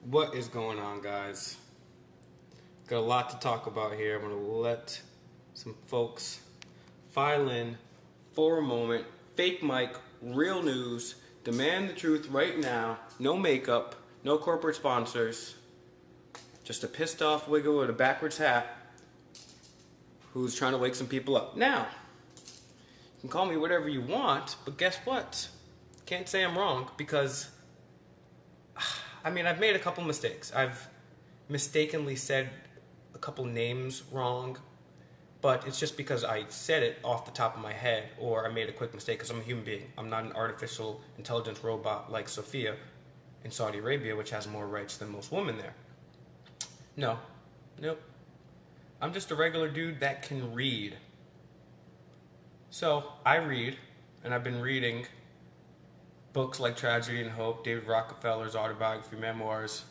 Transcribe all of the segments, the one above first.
What is going on, guys? Got a lot to talk about here. I'm going to let some folks file in for a moment. Fake Mike, real news, demand the truth right now. No makeup, no corporate sponsors. Just a pissed off wiggle with a backwards hat who's trying to wake some people up. Now, you can call me whatever you want, but guess what? Can't say I'm wrong because I've made a couple mistakes. I've mistakenly said a couple names wrong, but it's just because I said it off the top of my head or I made a quick mistake because I'm a human being. I'm not an artificial intelligence robot like Sophia in Saudi Arabia, which has more rights than most women there. Nope. I'm just a regular dude that can read. So I read, and I've been reading books like Tragedy and Hope, David Rockefeller's autobiography, memoirs.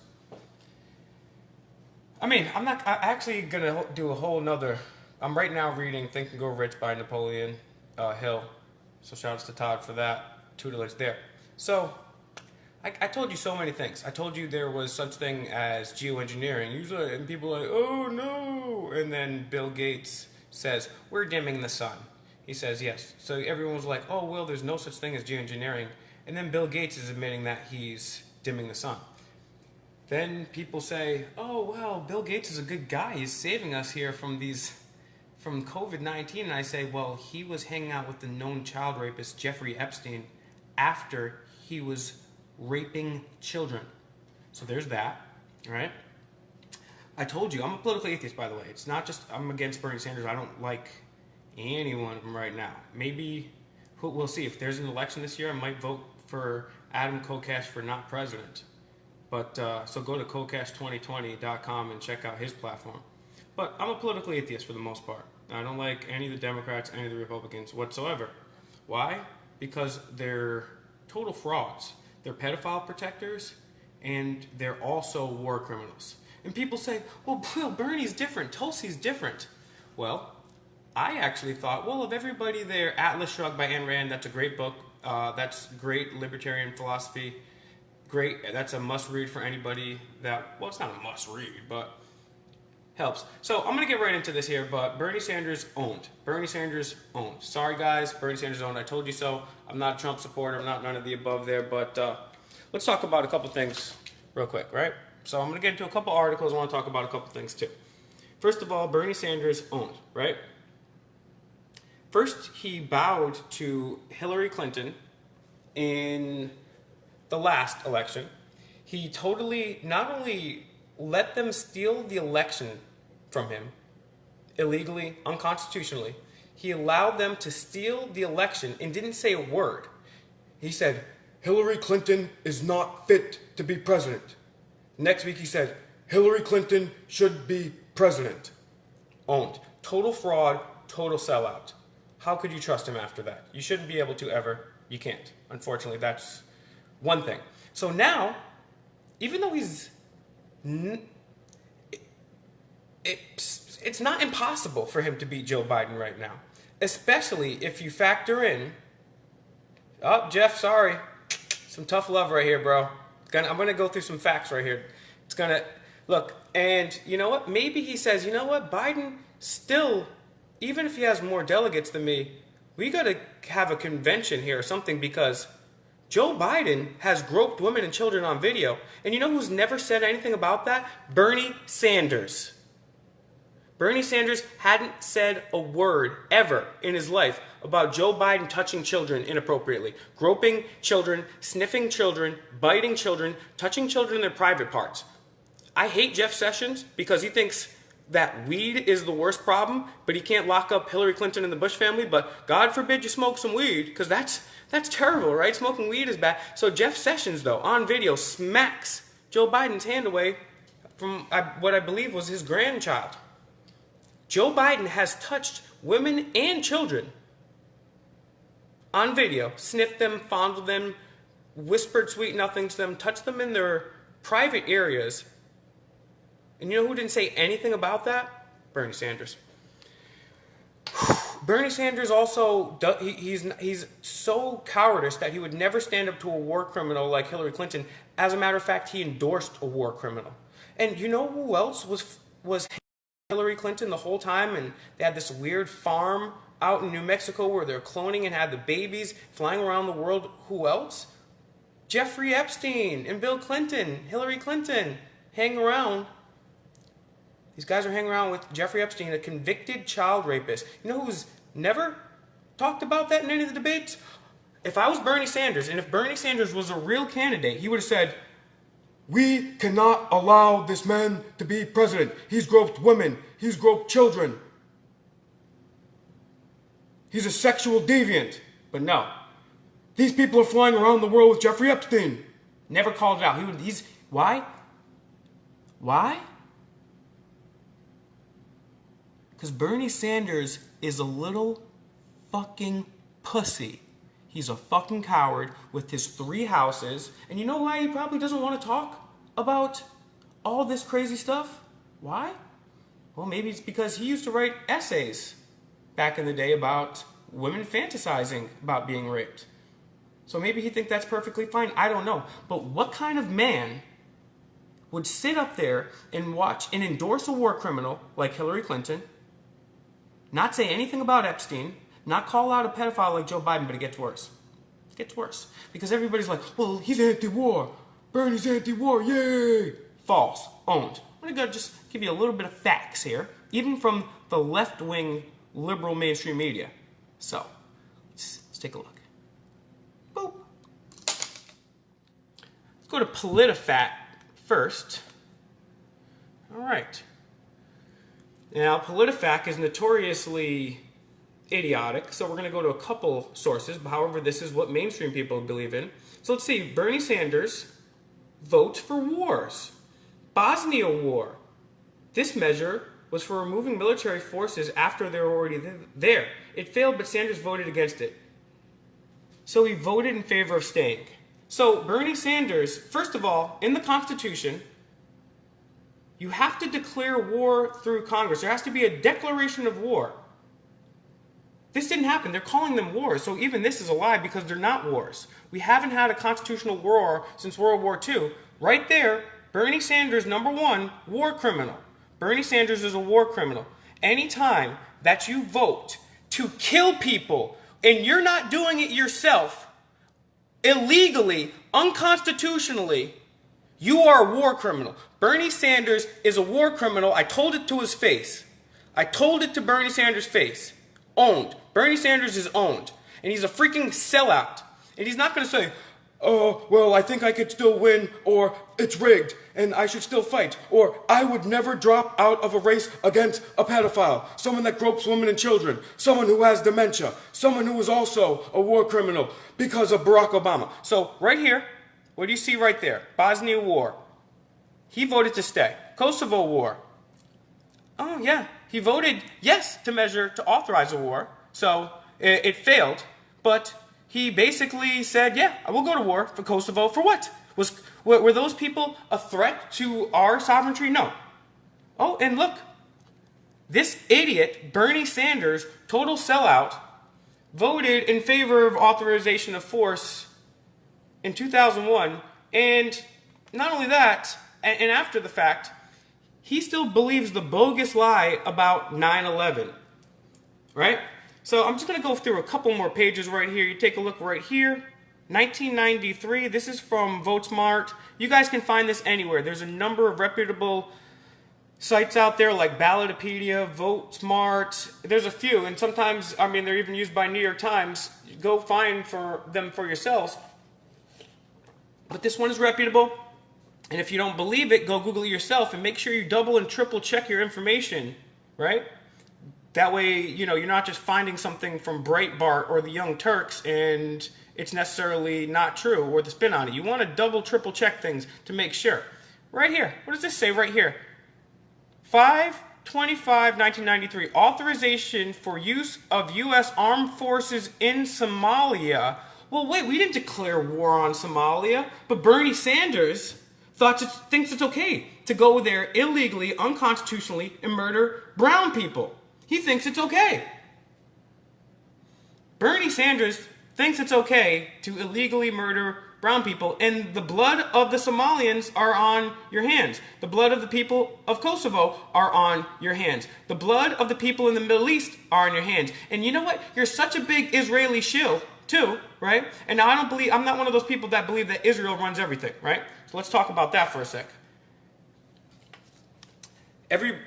I'm actually going to do a whole nother. I'm right now reading Think and Grow Rich by Napoleon Hill. So shout outs to Todd for that tutelage there. So I told you so many things. I told you there was such thing as geoengineering. Usually, and people are like, oh no. And then Bill Gates says, we're dimming the sun. He says, yes. So everyone was like, oh, well, there's no such thing as geoengineering. And then Bill Gates is admitting that he's dimming the sun. Then people say, oh, well, Bill Gates is a good guy. He's saving us here from COVID-19. And I say, well, he was hanging out with the known child rapist, Jeffrey Epstein, after he was raping children. So there's that, right? I told you, I'm a political atheist, by the way. It's not just I'm against Bernie Sanders. I don't like any one of them right now. Maybe, we'll see. If there's an election this year, I might vote for Adam Kokesh for not president. But so go to kokesh2020.com and check out his platform. But I'm a political atheist for the most part. I don't like any of the Democrats, any of the Republicans whatsoever. Why? Because they're total frauds. They're pedophile protectors, and they're also war criminals. And people say, well, Bernie's different, Tulsi's different. Well, I actually thought, well, of everybody there, Atlas Shrugged by Ayn Rand, that's a great book. That's great libertarian philosophy. Great, that's a must-read for anybody that, well, it's not a must-read, but helps. So I'm going to get right into this here, but Bernie Sanders owned. Bernie Sanders owned. Sorry, guys, Bernie Sanders owned. I told you so. I'm not a Trump supporter. I'm not none of the above there, but let's talk about a couple things real quick, right? So I'm going to get into a couple articles. I want to talk about a couple things, too. First of all, Bernie Sanders owned, right? First, he bowed to Hillary Clinton in the last election. He totally not only let them steal the election from him illegally, unconstitutionally, he allowed them to steal the election and didn't say a word. He said, Hillary Clinton is not fit to be president. Next week he said, Hillary Clinton should be president. Owned. Total fraud, total sellout. How could you trust him after that? You shouldn't be able to ever. You can't. Unfortunately, that's one thing. So now, even though he's... It's not impossible for him to beat Joe Biden right now. Especially if you factor in... Oh, Jeff, sorry. Some tough love right here, bro. I'm going to go through some facts right here. It's going to... Look, and you know what? Maybe he says, you know what? Biden still... Even if he has more delegates than me, we got to have a convention here or something because Joe Biden has groped women and children on video. And you know who's never said anything about that? Bernie Sanders. Bernie Sanders hadn't said a word ever in his life about Joe Biden touching children inappropriately. Groping children, sniffing children, biting children, touching children in their private parts. I hate Jeff Sessions because he thinks that weed is the worst problem, but he can't lock up Hillary Clinton and the Bush family, but God forbid you smoke some weed, because that's terrible, right? Smoking weed is bad. So Jeff Sessions, though, on video, smacks Joe Biden's hand away from what I believe was his grandchild. Joe Biden has touched women and children on video, sniffed them, fondled them, whispered sweet nothings to them, touched them in their private areas. And you know who didn't say anything about that? Bernie Sanders. Bernie Sanders also, he's so cowardice that he would never stand up to a war criminal like Hillary Clinton As a matter of fact, he endorsed a war criminal. And you know who else was Hillary Clinton the whole time? And they had this weird farm out in New Mexico where they're cloning and had the babies flying around the world. Who else? Jeffrey Epstein and Bill Clinton, Hillary Clinton, hang around. These guys are hanging around with Jeffrey Epstein, a convicted child rapist. You know who's never talked about that in any of the debates? If I was Bernie Sanders, and if Bernie Sanders was a real candidate, he would have said, "We cannot allow this man to be president. He's groped women. He's groped children. He's a sexual deviant." But no. These people are flying around the world with Jeffrey Epstein. Never called it out. Why? Why? Because Bernie Sanders is a little fucking pussy. He's a fucking coward with his 3 houses. And you know why he probably doesn't want to talk about all this crazy stuff? Why? Well, maybe it's because he used to write essays back in the day about women fantasizing about being raped. So maybe he thinks that's perfectly fine. I don't know. But what kind of man would sit up there and watch and endorse a war criminal like Hillary Clinton, not say anything about Epstein, not call out a pedophile like Joe Biden, but it gets worse. It gets worse. Because everybody's like, well, he's anti-war. Bernie's anti-war, yay! False. Owned. I'm going to just give you a little bit of facts here, even from the left-wing liberal mainstream media. So, let's take a look. Boop. Let's go to PolitiFact first. All right. Now, PolitiFact is notoriously idiotic, so we're going to go to a couple sources. However, this is what mainstream people believe in. So let's see. Bernie Sanders votes for wars. Bosnia War. This measure was for removing military forces after they were already there. It failed, but Sanders voted against it. So he voted in favor of staying. So Bernie Sanders, first of all, in the Constitution, you have to declare war through Congress. There has to be a declaration of war. This didn't happen. They're calling them wars. So even this is a lie because they're not wars. We haven't had a constitutional war since World War II. Right there, Bernie Sanders, number 1, war criminal. Bernie Sanders is a war criminal. Anytime that you vote to kill people and you're not doing it yourself, illegally, unconstitutionally, you are a war criminal. Bernie Sanders is a war criminal. I told it to his face. I told it to Bernie Sanders' face. Owned. Bernie Sanders is owned. And he's a freaking sellout. And he's not going to say, oh, well, I think I could still win, or it's rigged, and I should still fight, or I would never drop out of a race against a pedophile, someone that gropes women and children, someone who has dementia, someone who is also a war criminal because of Barack Obama. So right here, what do you see right there? Bosnia War. He voted to stay. Kosovo War. Oh, yeah. He voted yes to authorize a war. So it failed. But he basically said, yeah, I will go to war for Kosovo. For what? Were those people a threat to our sovereignty? No. Oh, and look. This idiot, Bernie Sanders, total sellout, voted in favor of authorization of force in 2001. And not only that, and after the fact, he still believes the bogus lie about 9/11, right? So I'm just going to go through a couple more pages right here. You take a look right here. 1993, this is from VoteSmart. You guys can find this anywhere. There's a number of reputable sites out there like Ballotopedia, VoteSmart. There's a few, and sometimes, I mean, they're even used by New York Times. Go find them for yourselves. But this one is reputable. And if you don't believe it, go Google it yourself and make sure you double and triple check your information, right? That way, you know, you're not just finding something from Breitbart or the Young Turks and it's necessarily not true or the spin on it. You want to double, triple check things to make sure. Right here. What does this say right here? 5/25/1993. Authorization for use of U.S. Armed Forces in Somalia. Well, wait, we didn't declare war on Somalia, but Bernie Sanders thinks it's okay to go there illegally, unconstitutionally, and murder brown people. He thinks it's okay. Bernie Sanders thinks it's okay to illegally murder brown people, and the blood of the Somalians are on your hands. The blood of the people of Kosovo are on your hands. The blood of the people in the Middle East are on your hands. And you know what? You're such a big Israeli shill, too, right? And now I'm not one of those people that believe that Israel runs everything, right? So let's talk about that for a sec.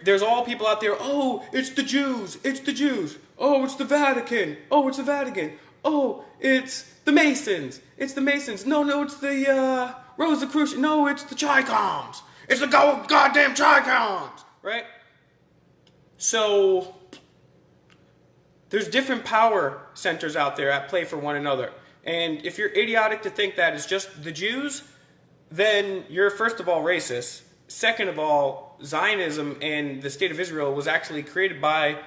There's all people out there, oh, it's the Jews, it's the Jews. Oh, it's the Vatican. Oh, it's the Vatican. Oh, it's the Masons. It's the Masons. No, it's the Rosicrucian. No, it's the Chicoms. It's the goddamn Chicoms, right? So there's different power centers out there at play for one another. And if you're idiotic to think that it's just the Jews, then you're first of all racist. Second of all, Zionism and the State of Israel was actually created by,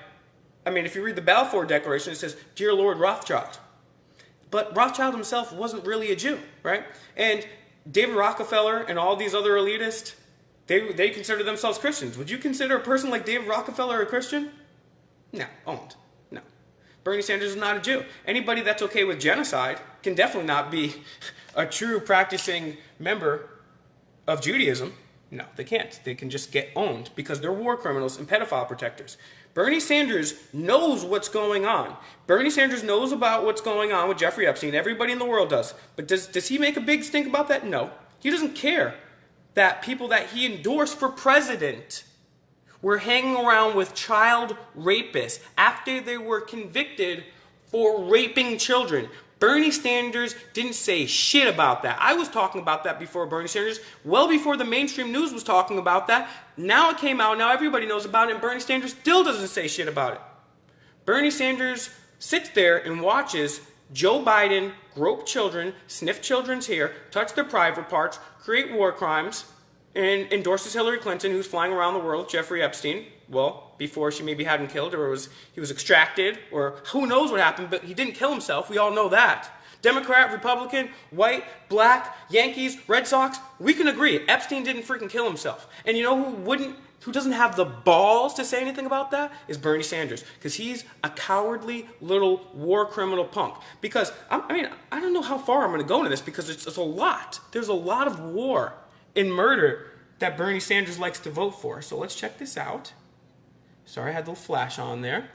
if you read the Balfour Declaration, it says, Dear Lord Rothschild. But Rothschild himself wasn't really a Jew, right? And David Rockefeller and all these other elitists, they consider themselves Christians. Would you consider a person like David Rockefeller a Christian? No, owned. No. Bernie Sanders is not a Jew. Anybody that's okay with genocide can definitely not be a true practicing member of Judaism. No, they can't. They can just get owned because they're war criminals and pedophile protectors. Bernie Sanders knows what's going on. Bernie Sanders knows about what's going on with Jeffrey Epstein. Everybody in the world does. But does he make a big stink about that? No. He doesn't care that people that he endorsed for president were hanging around with child rapists after they were convicted for raping children. Bernie Sanders didn't say shit about that. I was talking about that before Bernie Sanders, well before the mainstream news was talking about that. Now it came out, now everybody knows about it, and Bernie Sanders still doesn't say shit about it. Bernie Sanders sits there and watches Joe Biden grope children, sniff children's hair, touch their private parts, create war crimes, and endorses Hillary Clinton, who's flying around the world with Jeffrey Epstein. Well, before she maybe had him killed, or he was extracted, or who knows what happened, but he didn't kill himself. We all know that. Democrat, Republican, white, black, Yankees, Red Sox, we can agree. Epstein didn't freaking kill himself. And you know who doesn't have the balls to say anything about that? Is Bernie Sanders. Because he's a cowardly little war criminal punk. Because, I don't know how far I'm going to go into this, because it's a lot. There's a lot of war and murder that Bernie Sanders likes to vote for. So let's check this out. Sorry, I had the little flash on there.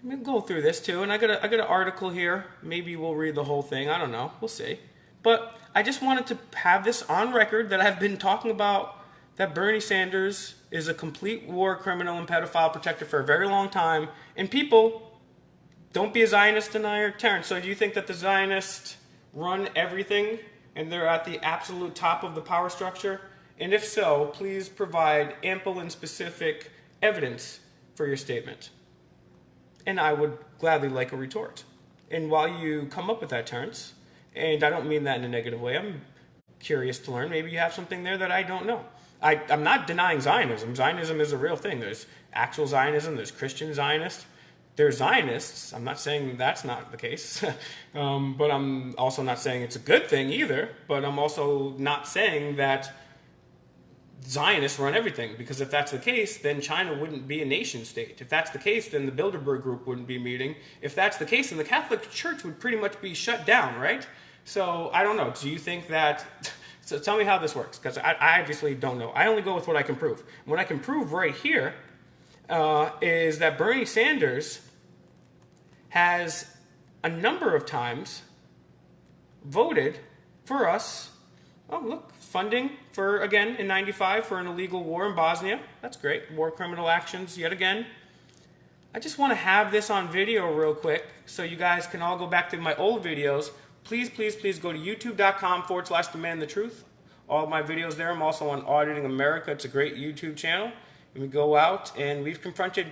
I'm going to go through this too, and I got an article here. Maybe we'll read the whole thing. I don't know. We'll see. But I just wanted to have this on record that I've been talking about that Bernie Sanders is a complete war criminal and pedophile protector for a very long time. And people, don't be a Zionist denier. Terrence, so do you think that the Zionists run everything and they're at the absolute top of the power structure? And if so, please provide ample and specific evidence for your statement. And I would gladly like a retort. And while you come up with that, Terrence, and I don't mean that in a negative way, I'm curious to learn. Maybe you have something there that I don't know. I'm not denying Zionism. Zionism is a real thing. There's actual Zionism. There's Christian Zionists. There's Zionists. I'm not saying that's not the case. But I'm also not saying it's a good thing either. But I'm also not saying that Zionists run everything, because if that's the case, then China wouldn't be a nation state. If that's the case, then the Bilderberg Group wouldn't be meeting. If that's the case, then the Catholic Church would pretty much be shut down, right? So I don't know. Do you think that... So tell me how this works, because I obviously don't know. I only go with what I can prove. What I can prove right here is that Bernie Sanders has a number of times voted for us. Oh, look, funding for, again, in 95 for an illegal war in Bosnia. That's great. War criminal actions yet again. I just want to have this on video real quick so you guys can all go back to my old videos. Please, please, please go to youtube.com/demandthetruth. All of my videos there. I'm also on Auditing America. It's a great YouTube channel. And we go out and we've confronted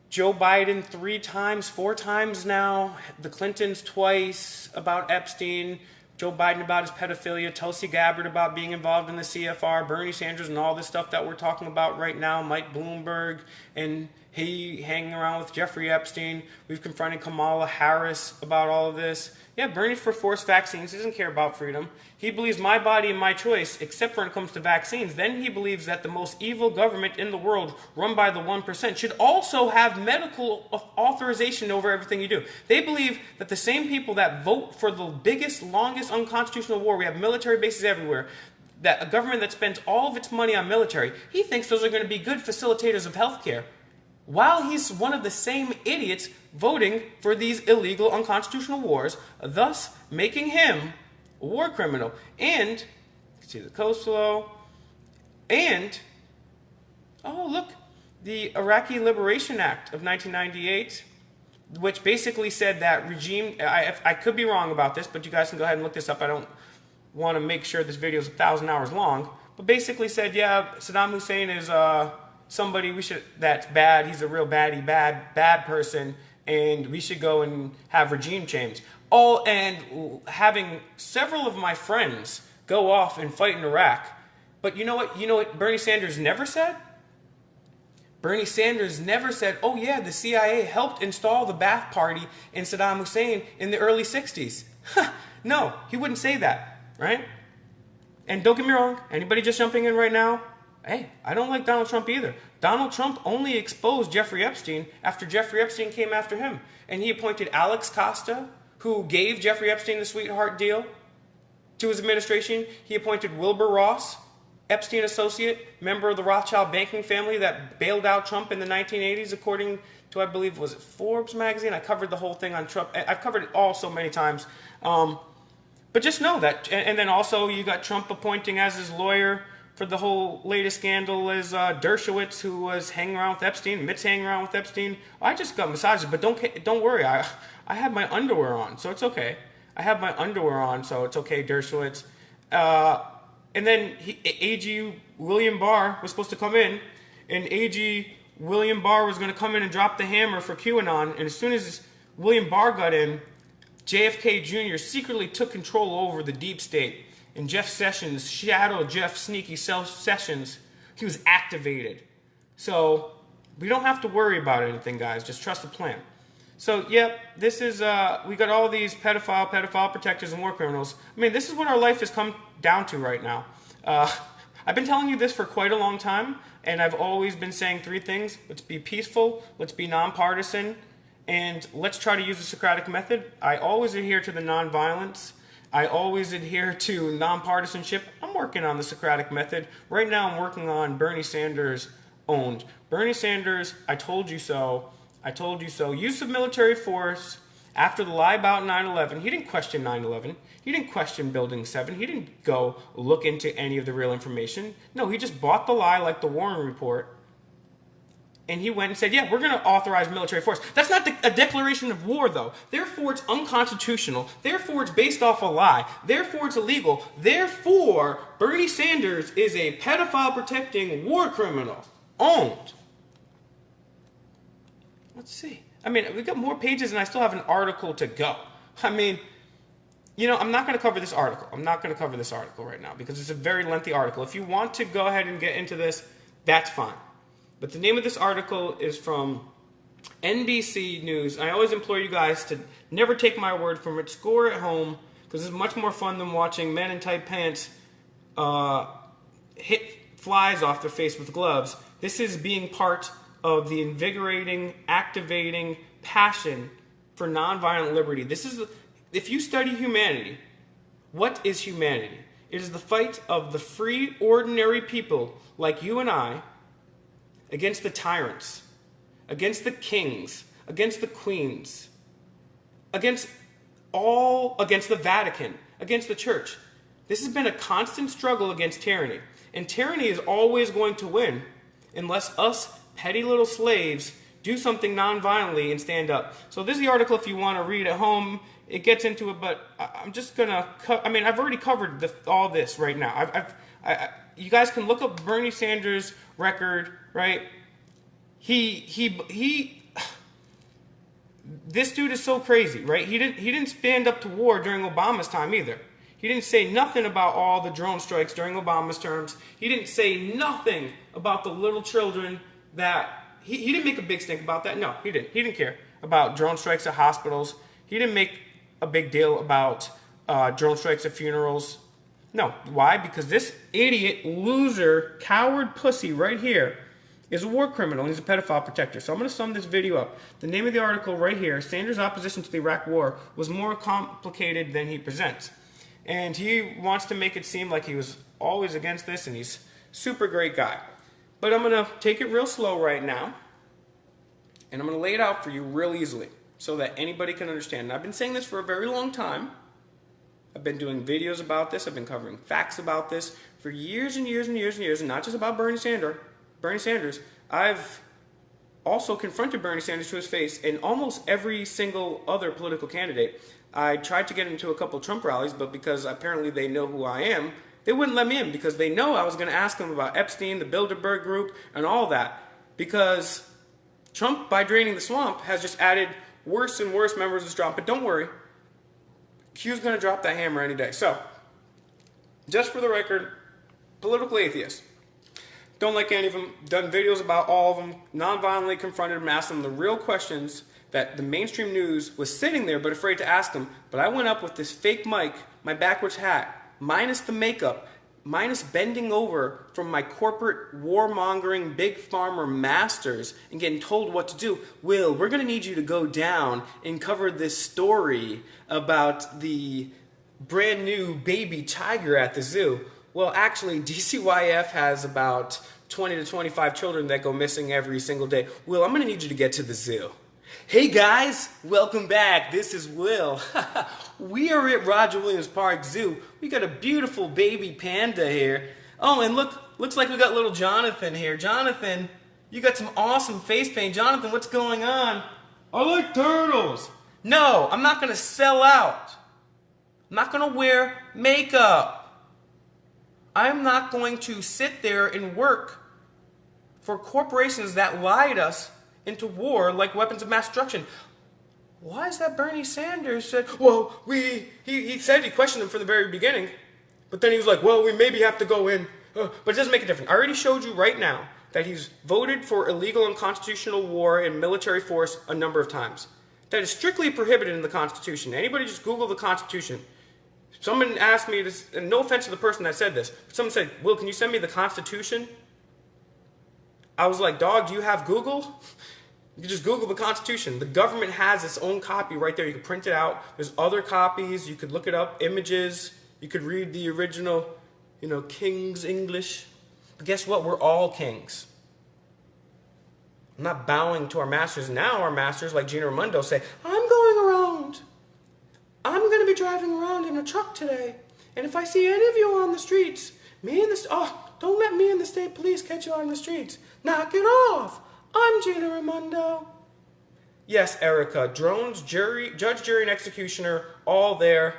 Joe Biden 3 times, 4 times now, the Clintons twice about Epstein, Joe Biden about his pedophilia, Tulsi Gabbard about being involved in the CFR, Bernie Sanders and all this stuff that we're talking about right now, Mike Bloomberg and He hanging around with Jeffrey Epstein. We've confronted Kamala Harris about all of this. Yeah, Bernie's for forced vaccines. He doesn't care about freedom. He believes my body and my choice, except when it comes to vaccines. Then he believes that the most evil government in the world, run by the 1%, should also have medical authorization over everything you do. They believe that the same people that vote for the biggest, longest unconstitutional war, we have military bases everywhere, that a government that spends all of its money on military, he thinks those are going to be good facilitators of healthcare, while he's one of the same idiots voting for these illegal unconstitutional wars, thus making him a war criminal. And, you can see the coast flow, and, oh look, the Iraqi Liberation Act of 1998, which basically said that regime, I could be wrong about this, but you guys can go ahead and look this up. I don't want to make sure this video is 1,000 hours long, but basically said, yeah, Saddam Hussein is somebody that's bad. He's a real bad person, and we should go and have regime change. And having several of my friends go off and fight in Iraq. But you know what? You know what Bernie Sanders never said? Bernie Sanders never said, oh yeah, the CIA helped install the Ba'ath Party in Saddam Hussein in the early 60s. No, he wouldn't say that, right? And don't get me wrong, anybody just jumping in right now, hey, I don't like Donald Trump either. Donald Trump only exposed Jeffrey Epstein after Jeffrey Epstein came after him. And he appointed Alex Costa, who gave Jeffrey Epstein the sweetheart deal to his administration. He appointed Wilbur Ross, Epstein associate, member of the Rothschild banking family that bailed out Trump in the 1980s, according to, I believe, was it Forbes magazine? I covered the whole thing on Trump. I've covered it all so many times. But just know that. And then also you got Trump appointing as his lawyer for the whole latest scandal is Dershowitz, who was hanging around with Epstein. Mitt's hanging around with Epstein. I just got massages, but don't worry. I have my underwear on, so it's okay. I have my underwear on, so it's okay, Dershowitz. And then AG William Barr was supposed to come in, and AG William Barr was going to come in and drop the hammer for QAnon. And as soon as William Barr got in, JFK Jr. secretly took control over the deep state. And Jeff Sessions, Shadow Jeff Sneaky Sessions, he was activated. So we don't have to worry about anything, guys. Just trust the plan. So, yep, this is, we got all these pedophile protectors and war criminals. I mean, this is what our life has come down to right now. I've been telling you this for quite a long time, and I've always been saying three things. Let's be peaceful, let's be nonpartisan, and let's try to use the Socratic method. I always adhere to the nonviolence. I always adhere to nonpartisanship. I'm working on the Socratic method. Right now I'm working on Bernie Sanders owned. Bernie Sanders, I told you so. I told you so. Use of military force after the lie about 9/11. He didn't question 9/11. He didn't question Building 7. He didn't go look into any of the real information. No, he just bought the lie like the Warren Report. And he went and said, yeah, we're going to authorize military force. That's not a declaration of war, though. Therefore, it's unconstitutional. Therefore, it's based off a lie. Therefore, it's illegal. Therefore, Bernie Sanders is a pedophile-protecting war criminal. Owned. Let's see. I mean, we've got more pages and I still have an article to go. I mean, you know, I'm not going to cover this article. I'm not going to cover this article right now because it's a very lengthy article. If you want to go ahead and get into this, that's fine. But the name of this article is from NBC News. I always implore you guys to never take my word from it. Score at home, because it's much more fun than watching men in tight pants hit flies off their face with gloves. This is being part of the invigorating, activating passion for nonviolent liberty. This is, if you study humanity, what is humanity? It is the fight of the free, ordinary people like you and I against the tyrants, against the kings, against the queens, against the Vatican, against the church. This has been a constant struggle against tyranny. And tyranny is always going to win unless us petty little slaves do something non-violently and stand up. So this is the article if you want to read at home. It gets into it, but I'm just going to, I've already covered all this right now. You guys can look up Bernie Sanders' record, right? This dude is so crazy, right? He didn't stand up to war during Obama's time either. He didn't say nothing about all the drone strikes during Obama's terms. He didn't say nothing about the little children that he didn't make a big stink about that. No, he didn't. He didn't care about drone strikes at hospitals. He didn't make a big deal about drone strikes at funerals. No. Why? Because this idiot, loser, coward pussy right here is a war criminal. He's a pedophile protector. So I'm going to sum this video up. The name of the article right here, Sanders' opposition to the Iraq War was more complicated than he presents. And he wants to make it seem like he was always against this and he's a super great guy. But I'm going to take it real slow right now. And I'm going to lay it out for you real easily so that anybody can understand. And I've been saying this for a very long time. I've been doing videos about this. I've been covering facts about this for years and years and years and years, and not just about Bernie Sanders. I've also confronted Bernie Sanders to his face in almost every single other political candidate. I tried to get into a couple Trump rallies, but because apparently they know who I am, they wouldn't let me in because they know I was going to ask them about Epstein, the Bilderberg Group, and all that. Because Trump, by draining the swamp, has just added worse and worse members of the swamp. But don't worry, Q's going to drop that hammer any day. So, just for the record, political atheist. Don't like any of them. Done videos about all of them. Non-violently confronted them, asked them the real questions that the mainstream news was sitting there but afraid to ask them. But I went up with this fake mic, my backwards hat, minus the makeup, minus bending over from my corporate warmongering big pharma masters and getting told what to do. Will, we're going to need you to go down and cover this story about the brand new baby tiger at the zoo. Well, actually, DCYF has about 20 to 25 children that go missing every single day. Will, I'm going to need you to get to the zoo. Hey guys, welcome back. This is Will. We are at Roger Williams Park Zoo. We got a beautiful baby panda here. Oh, and looks like we got little Jonathan here. Jonathan, you got some awesome face paint. Jonathan, what's going on? I like turtles. No, I'm not going to sell out. I'm not going to wear makeup. I'm not going to sit there and work for corporations that lied us into war like weapons of mass destruction. Why is that Bernie Sanders said, well, he said he questioned him from the very beginning, but then he was like, well, we maybe have to go in. But it doesn't make a difference. I already showed you right now that he's voted for illegal and unconstitutional war and military force a number of times. That is strictly prohibited in the Constitution. Anybody just Google the Constitution. Someone asked me this, and no offense to the person that said this, but someone said, Will, can you send me the Constitution? I was like, dog, do you have Google? You can just Google the Constitution. The government has its own copy right there. You can print it out. There's other copies. You could look it up, images. You could read the original, King's English. But guess what? We're all kings. I'm not bowing to our masters. Now our masters, like Gina Raimondo, say, I'm going around. I'm going to be driving around in a truck today. And if I see any of you on the streets, don't let me and the state police catch you on the streets. Knock it off. I'm Gina Raimondo. Yes, Erica, drones, judge, jury, and executioner, all there.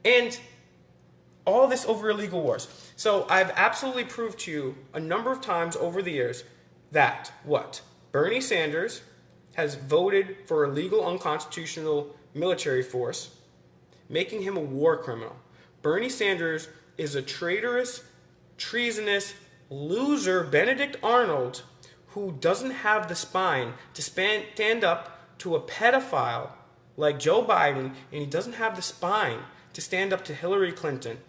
And all this over illegal wars. So I've absolutely proved to you a number of times over the years that what? Bernie Sanders has voted for illegal, unconstitutional military force, making him a war criminal. Bernie Sanders is a traitorous, treasonous, loser, Benedict Arnold, who doesn't have the spine to stand up to a pedophile like Joe Biden, and he doesn't have the spine to stand up to Hillary Clinton,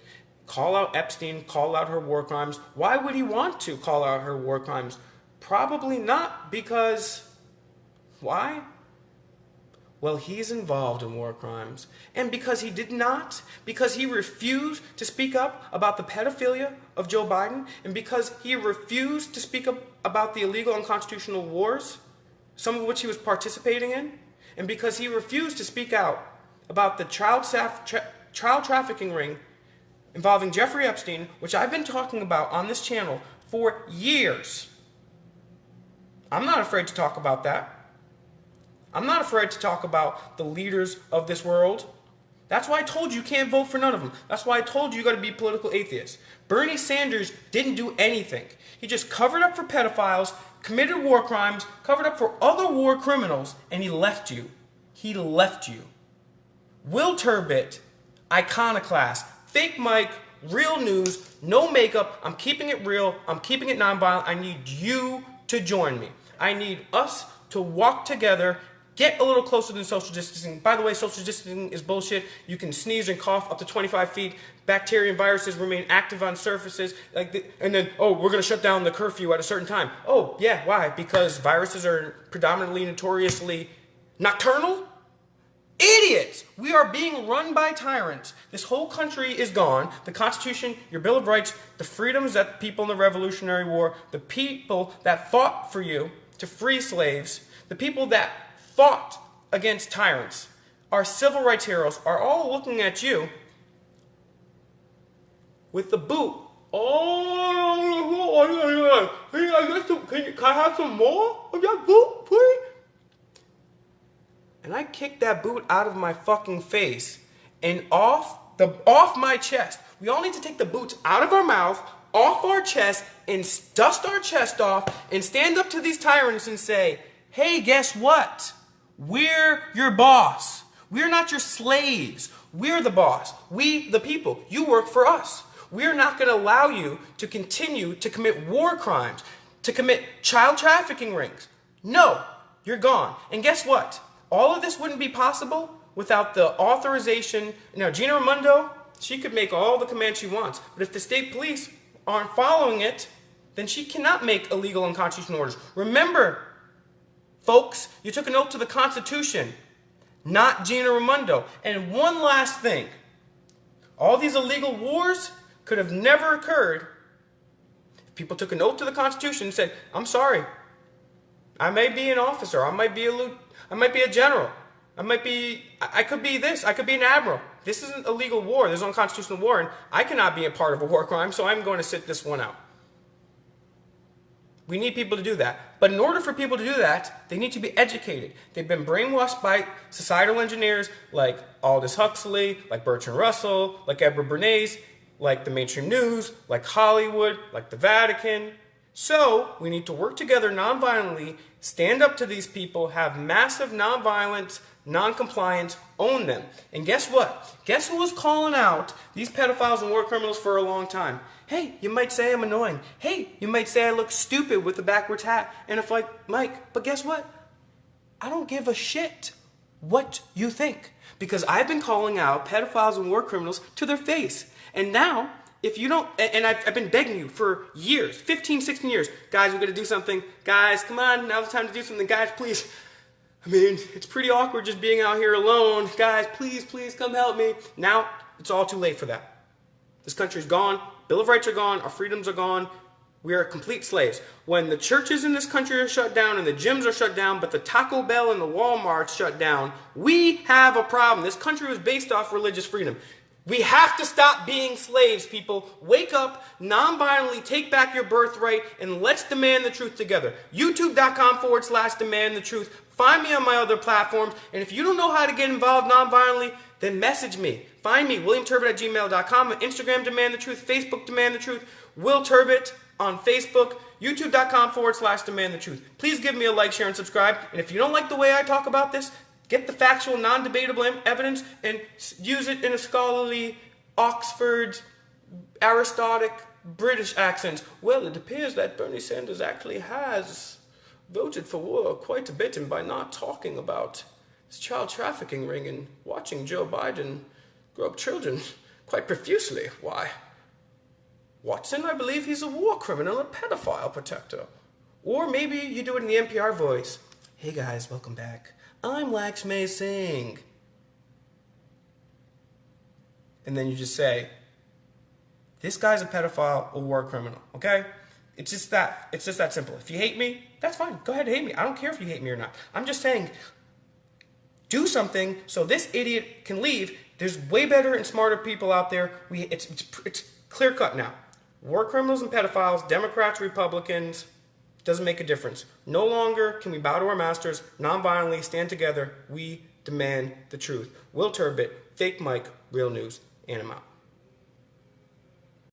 call out Epstein, call out her war crimes. Why would he want to call out her war crimes? Probably not because, why? Well, he's involved in war crimes. And because he refused to speak up about the pedophilia of Joe Biden, and because he refused to speak up about the illegal and unconstitutional wars, some of which he was participating in, and because he refused to speak out about the child trafficking ring involving Jeffrey Epstein, which I've been talking about on this channel for years. I'm not afraid to talk about that. I'm not afraid to talk about the leaders of this world. That's why I told you can't vote for none of them. That's why I told you got to be political atheists. Bernie Sanders didn't do anything. He just covered up for pedophiles, committed war crimes, covered up for other war criminals, and he left you. He left you. Will Turbit, iconoclast, fake mic, real news, no makeup. I'm keeping it real. I'm keeping it nonviolent. I need you to join me. I need us to walk together, get a little closer than social distancing. By the way, social distancing is bullshit. You can sneeze and cough up to 25 feet. Bacteria and viruses remain active on surfaces. And then, oh, we're going to shut down the curfew at a certain time. Oh, yeah, why? Because viruses are predominantly, notoriously nocturnal? Idiots! We are being run by tyrants. This whole country is gone. The Constitution, your Bill of Rights, the freedoms that people in the Revolutionary War, the people that fought for you to free slaves, the people that fought against tyrants, our civil rights heroes, are all looking at you with the boot. Oh, can I have some more of that boot, please? And I kicked that boot out of my fucking face and off my chest. We all need to take the boots out of our mouth, off our chest, and dust our chest off and stand up to these tyrants and say, hey, guess what? We're your boss. We're not your slaves. We're the boss. We, the people. You work for us. We're not going to allow you to continue to commit war crimes, to commit child trafficking rings. No, you're gone. And guess what? All of this wouldn't be possible without the authorization. Now, Gina Raimondo, she could make all the commands she wants, but if the state police aren't following it, then she cannot make illegal and unconstitutional orders. Remember, folks, you took an oath to the Constitution, not Gina Raimondo. And one last thing. All these illegal wars could have never occurred if people took an oath to the Constitution and said, I'm sorry, I may be an officer, I might be a general, I could be this, I could be an admiral. This isn't a legal war, there's no unconstitutional war, and I cannot be a part of a war crime, so I'm going to sit this one out. We need people to do that. But in order for people to do that, they need to be educated. They've been brainwashed by societal engineers like Aldous Huxley, like Bertrand Russell, like Edward Bernays, like the mainstream news, like Hollywood, like the Vatican. So we need to work together nonviolently, stand up to these people, have massive nonviolence, non-compliance, own them. And guess what? Guess who was calling out these pedophiles and war criminals for a long time? Hey, you might say I'm annoying. Hey, you might say I look stupid with a backwards hat and a fake mic. But guess what? I don't give a shit what you think. Because I've been calling out pedophiles and war criminals to their face. And now, if you don't, and I've been begging you for years, 15, 16 years, guys, we're going to do something. Guys, come on, now's the time to do something. Guys, please. I mean, it's pretty awkward just being out here alone. Guys, please, please come help me. Now, it's all too late for that. This country's gone. Bill of Rights are gone. Our freedoms are gone. We are complete slaves. When the churches in this country are shut down and the gyms are shut down, but the Taco Bell and the Walmart's shut down, we have a problem. This country was based off religious freedom. We have to stop being slaves, people. Wake up, non-violently take back your birthright, and let's demand the truth together. YouTube.com/demand the truth. Find me on my other platforms, and if you don't know how to get involved non-violently, then message me. Find me, WilliamTurbot@gmail.com, on Instagram, Demand the Truth, Facebook, Demand the Truth, Will Turbot on Facebook, YouTube.com/demand the truth. Please give me a like, share, and subscribe. And if you don't like the way I talk about this, get the factual, non-debatable evidence and use it in a scholarly, Oxford, Aristotelic, British accent. Well, it appears that Bernie Sanders actually has voted for war quite a bit, and by not talking about this child trafficking ring and watching Joe Biden grow up children quite profusely. Why, Watson, I believe he's a war criminal, a pedophile protector. Or maybe you do it in the NPR voice. Hey guys, welcome back. I'm Lakshmi Singh. And then you just say, this guy's a pedophile, a war criminal, okay? It's just that simple. If you hate me, that's fine. Go ahead and hate me. I don't care if you hate me or not. I'm just saying, do something so this idiot can leave. There's way better and smarter people out there. It's clear cut now. War criminals and pedophiles, Democrats, Republicans, doesn't make a difference. No longer can we bow to our masters, non-violently stand together. We demand the truth. Will Turbot, Fake Mike, Real News, and I'm out.